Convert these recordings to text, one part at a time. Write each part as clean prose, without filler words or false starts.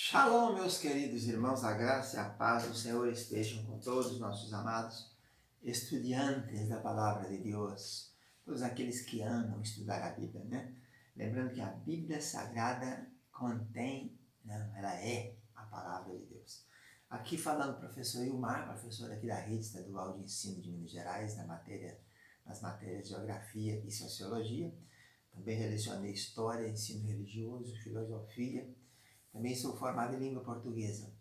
Shalom, meus queridos irmãos, a graça e a paz do Senhor estejam com todos os nossos amados estudantes da Palavra de Deus, todos aqueles que amam estudar a Bíblia, né? Lembrando que a Bíblia Sagrada ela é a Palavra de Deus. Aqui falando o professor Ilmar, professor aqui da Rede Estadual de Ensino de Minas Gerais, nas matérias de Geografia e Sociologia. Também relacionei História, Ensino Religioso, Filosofia. Também sou formado em língua portuguesa.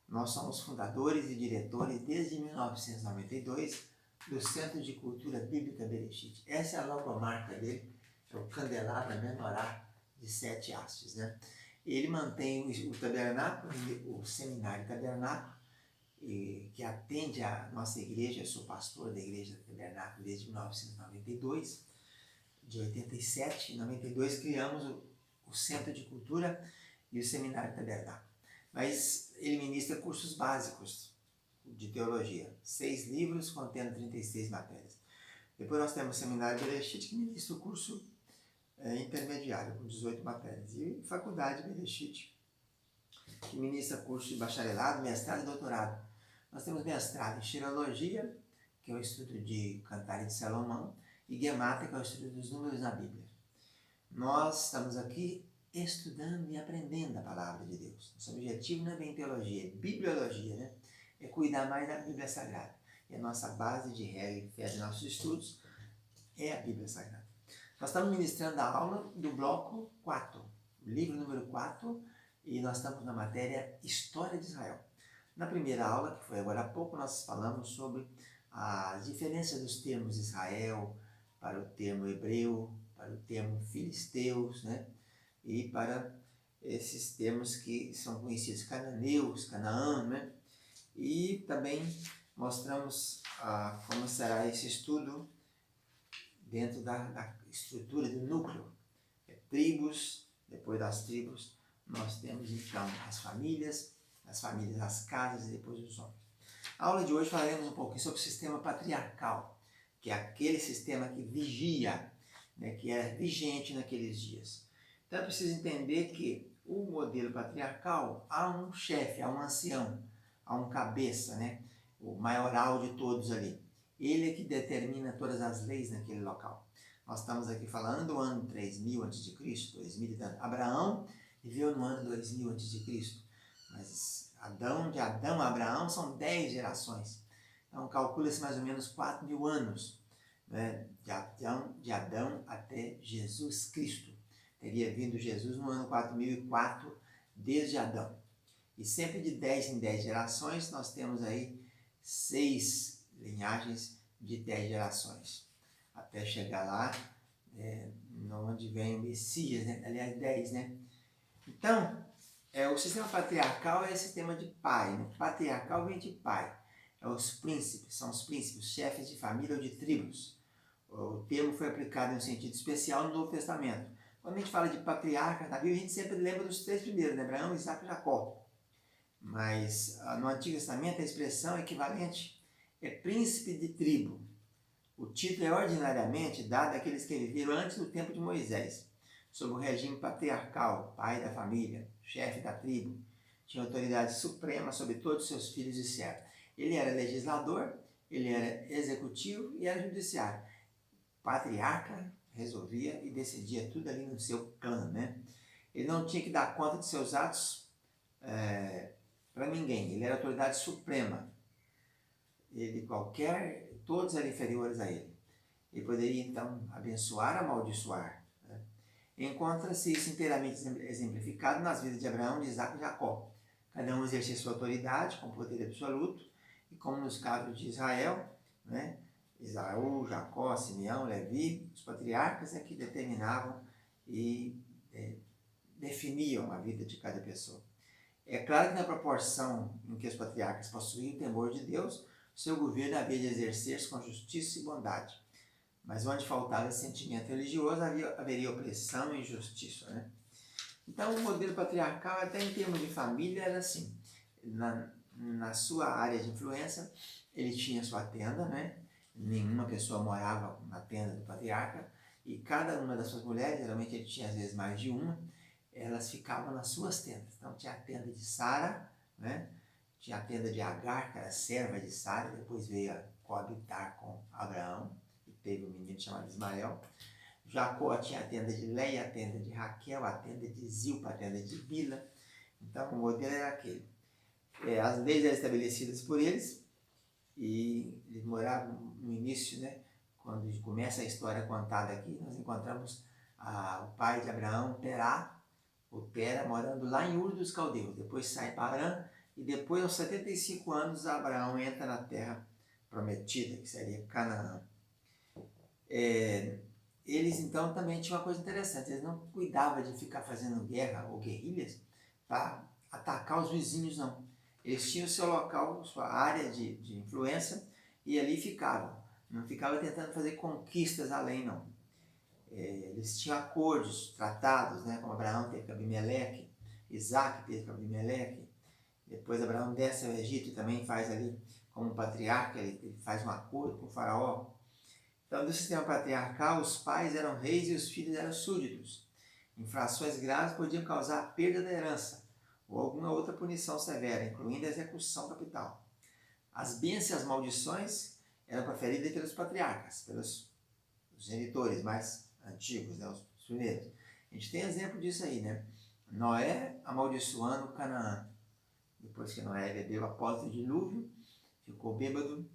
Nós somos fundadores e diretores desde 1992 do Centro de Cultura Bíblica Bereshit. Essa é a logomarca dele, é o candelabro menorá de 7 hastes, né? Ele mantém o tabernáculo, o seminário tabernáculo, que atende a nossa igreja. Eu sou pastor da igreja do tabernáculo desde 1992. De 87 e 92 criamos o Centro de Cultura e o Seminário Tabernáculo. Mas ele ministra cursos básicos de teologia, 6 livros contendo 36 matérias. Depois nós temos o Seminário Bereshit, que ministra o curso intermediário, com 18 matérias. E Faculdade Bereshit, que ministra curso de bacharelado, mestrado e doutorado. Nós temos mestrado em Xilologia, que é o estudo de Cantares de Salomão, e Gematria, que é o estudo dos números na Bíblia. Nós estamos aqui estudando e aprendendo a Palavra de Deus. Nosso objetivo não é bem teologia, é bibliologia, né? É cuidar mais da Bíblia Sagrada. E a nossa base de regra e fé dos nossos estudos é a Bíblia Sagrada. Nós estamos ministrando a aula do bloco 4, o livro número 4, e nós estamos na matéria História de Israel. Na primeira aula, que foi agora há pouco, nós falamos sobre as diferenças dos termos Israel para o termo hebreu, para o termo filisteus, né? E para esses termos que são conhecidos cananeus, Canaã, né? E também mostramos como será esse estudo dentro da estrutura do núcleo. Tribos, depois das tribos nós temos então as famílias, as casas e depois os homens. A aula de hoje falaremos um pouquinho sobre o sistema patriarcal, que é aquele sistema que vigia, né, que é vigente naqueles dias. Então é preciso entender que o modelo patriarcal, há um chefe, há um ancião, há um cabeça, né, o maioral de todos ali. Ele é que determina todas as leis naquele local. Nós estamos aqui falando do ano 3000 a.C., 2000 e tanto. Abraão viveu no ano 2000 a.C., mas de Adão a Abraão são 10 gerações. Então calcula-se mais ou menos 4.000 anos, né, de Adão até Jesus Cristo. Teria vindo Jesus no ano 4004 desde Adão. E sempre de 10 em 10 gerações, nós temos aí 6 linhagens de 10 gerações. Até chegar lá, onde vem o Messias, né? Aliás, 10, né? Então, o sistema patriarcal é o sistema de pai, né? Patriarcal vem de pai. São os príncipes, chefes de família ou de tribos. O termo foi aplicado em um sentido especial no Novo Testamento. Quando a gente fala de patriarca na Bíblia, a gente sempre lembra dos 3 primeiros, né? Abraão, Isaac e Jacó. Mas no Antigo Testamento a expressão equivalente é príncipe de tribo. O título é ordinariamente dado àqueles que viveram antes do tempo de Moisés, sob o regime patriarcal, pai da família, chefe da tribo, tinha autoridade suprema sobre todos os seus filhos e servos. Ele era legislador, ele era executivo e era judiciário. Patriarca resolvia e decidia tudo ali no seu clã, né? Ele não tinha que dar conta de seus atos para ninguém. Ele era a autoridade suprema. Todos eram inferiores a ele. Ele poderia então abençoar, amaldiçoar, né? Encontra-se isso inteiramente exemplificado nas vidas de Abraão, de Isaac e Jacó. Cada um exercia sua autoridade com poder absoluto, e como nos casos de Israel, né? Esaú, Jacó, Simeão, Levi, os patriarcas é que determinavam e definiam a vida de cada pessoa. É claro que na proporção em que os patriarcas possuíam o temor de Deus, seu governo havia de exercer-se com justiça e bondade. Mas onde faltava esse sentimento religioso, haveria opressão e injustiça, né? Então o modelo patriarcal, até em termos de família, era assim. Na sua área de influência, ele tinha sua tenda, né? Nenhuma pessoa morava na tenda do patriarca, e cada uma das suas mulheres, geralmente ele tinha às vezes mais de uma, elas ficavam nas suas tendas. Então tinha a tenda de Sara, né? Tinha a tenda de Agar, que era serva de Sara, depois veio a coabitar com Abraão, e teve um menino chamado Ismael. Jacó tinha a tenda de Leia, a tenda de Raquel, a tenda de Zilpa, a tenda de Bila. Então o modelo era aquele. As leis eram estabelecidas por eles, e eles moravam no início, né? Quando começa a história contada aqui, nós encontramos o pai de Abraão, Terá, o Tera, morando lá em Ur dos Caldeus. Depois sai para Harã, e depois, aos 75 anos, Abraão entra na terra prometida, que seria Canaã. Eles, então, também tinham uma coisa interessante. Eles não cuidavam de ficar fazendo guerra ou guerrilhas para atacar os vizinhos, não. Eles tinham o seu local, sua área de influência, e ali ficavam. Não ficavam tentando fazer conquistas além, não. Eles tinham acordos, tratados, né? Como Abraão teve com Abimeleque, Isaac teve com Abimeleque. Depois Abraão desce ao Egito e também faz ali, como patriarca, ele faz um acordo com o faraó. Então, do sistema patriarcal, os pais eram reis e os filhos eram súditos. Infrações graves podiam causar a perda da herança ou alguma outra punição severa, incluindo a execução capital. As bênçãos e as maldições eram proferidas pelos patriarcas, pelos genitores mais antigos, né, os primeiros. A gente tem exemplo disso aí, né? Noé amaldiçoando Canaã. Depois que Noé bebeu após o dilúvio, ficou bêbado,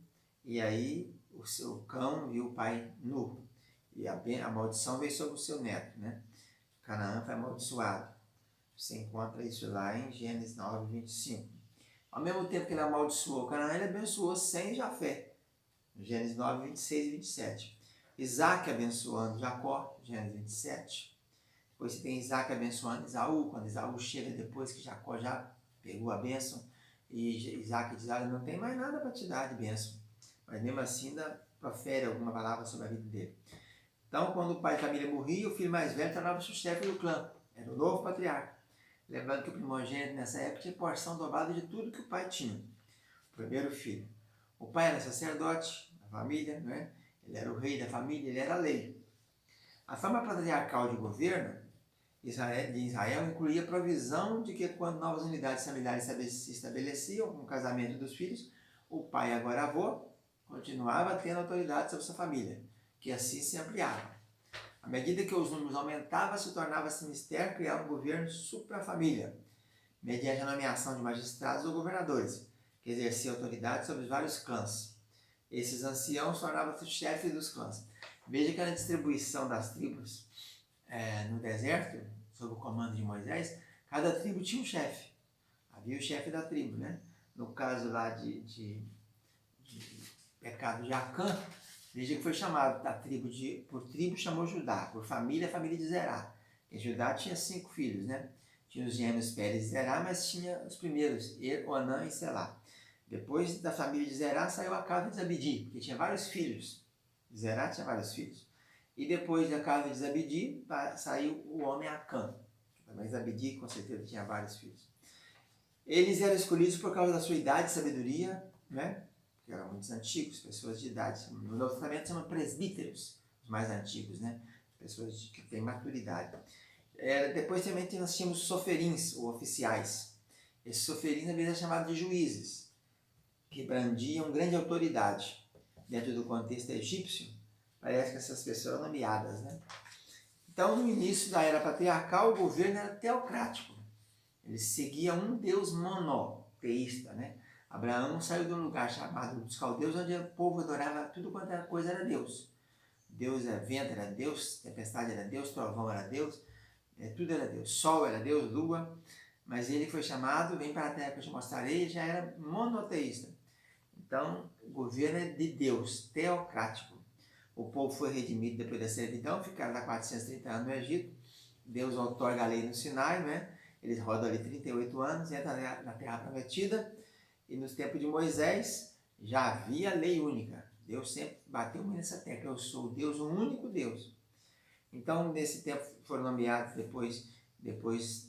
e aí o seu cão viu o pai nu. E a maldição veio sobre o seu neto, né? Canaã foi amaldiçoado. Você encontra isso lá em Gênesis 9, 25. Ao mesmo tempo que ele amaldiçoou Canaã, ele abençoou Sem e Jafé. Gênesis 9, 26 e 27. Isaac abençoando Jacó, Gênesis 27. Depois você tem Isaac abençoando Esaú, quando Esaú chega depois que Jacó já pegou a bênção, e Isaac diz, não tem mais nada para te dar de bênção. Mas mesmo assim ainda profere alguma palavra sobre a vida dele. Então, quando o pai de família morria, o filho mais velho tornava-se o chefe do clã. Era o novo patriarca. Lembrando que o primogênito nessa época tinha porção dobrada de tudo que o pai tinha. O primeiro filho. O pai era sacerdote da família, né? Ele era o rei da família, ele era a lei. A forma patriarcal de governo de Israel incluía a provisão de que quando novas unidades familiares se estabeleciam com o casamento dos filhos, o pai, agora avô, continuava tendo autoridade sobre sua família, que assim se ampliava. À medida que os números aumentavam, se tornava-se mistério criar um governo supra-família, mediante a nomeação de magistrados ou governadores, que exerciam autoridade sobre os vários clãs. Esses anciãos tornavam-se chefes dos clãs. Veja que na distribuição das tribos no deserto, sob o comando de Moisés, cada tribo tinha um chefe. Havia o chefe da tribo, né? No caso lá de pecado de Acã, veja que foi chamado da tribo por tribo chamou Judá, por família, a família de Zerá. E Judá tinha 5 filhos, né? Tinha os gêmeos Pérez e Zerá, mas tinha os primeiros, Onã e Selá. Depois da família de Zerá saiu a casa de Zabidi, porque tinha vários filhos. Zerá tinha vários filhos. E depois da casa de Zabidi saiu o homem Acã. Também Zabidi com certeza tinha vários filhos. Eles eram escolhidos por causa da sua idade e sabedoria, né? Que eram muitos antigos, pessoas de idade. No Novo Testamento chamam presbíteros, os mais antigos, né? Pessoas que têm maturidade. Depois também nós tínhamos soferins, ou oficiais. Esses soferins, às vezes, é chamado de juízes, que brandiam grande autoridade. Dentro do contexto egípcio, parece que essas pessoas eram nomeadas, né? Então, no início da era patriarcal, o governo era teocrático. Ele seguia um Deus monoteísta, né? Abraão saiu de um lugar chamado dos Caldeus, onde o povo adorava tudo quanto era coisa, era Deus. Deus era vento, era Deus, tempestade era Deus, trovão era Deus, tudo era Deus. Sol era Deus, lua. Mas ele foi chamado, vem para a terra que eu te mostrarei, e já era monoteísta. Então, o governo é de Deus, teocrático. O povo foi redimido depois da servidão, ficaram lá 430 anos no Egito. Deus outorga a lei no Sinai, né? Eles rodam ali 38 anos, entram na terra prometida. E nos tempos de Moisés, já havia lei única. Deus sempre bateu nessa tecla, eu sou Deus, o único Deus. Então, nesse tempo foram nomeados depois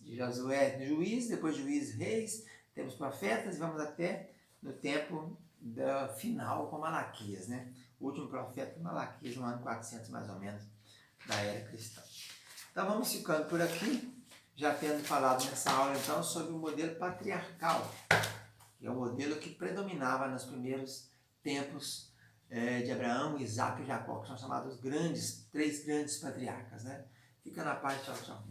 de Josué, juiz, depois juiz, reis, temos profetas, e vamos até no tempo final com Malaquias, né? O último profeta Malaquias, no ano 400 mais ou menos, da era cristã. Então vamos ficando por aqui. já tendo falado nessa aula então sobre o modelo patriarcal, que é o modelo que predominava nos primeiros tempos de Abraão, Isaac e Jacó, que são chamados três grandes patriarcas, né? Fica na paz, tchau, tchau.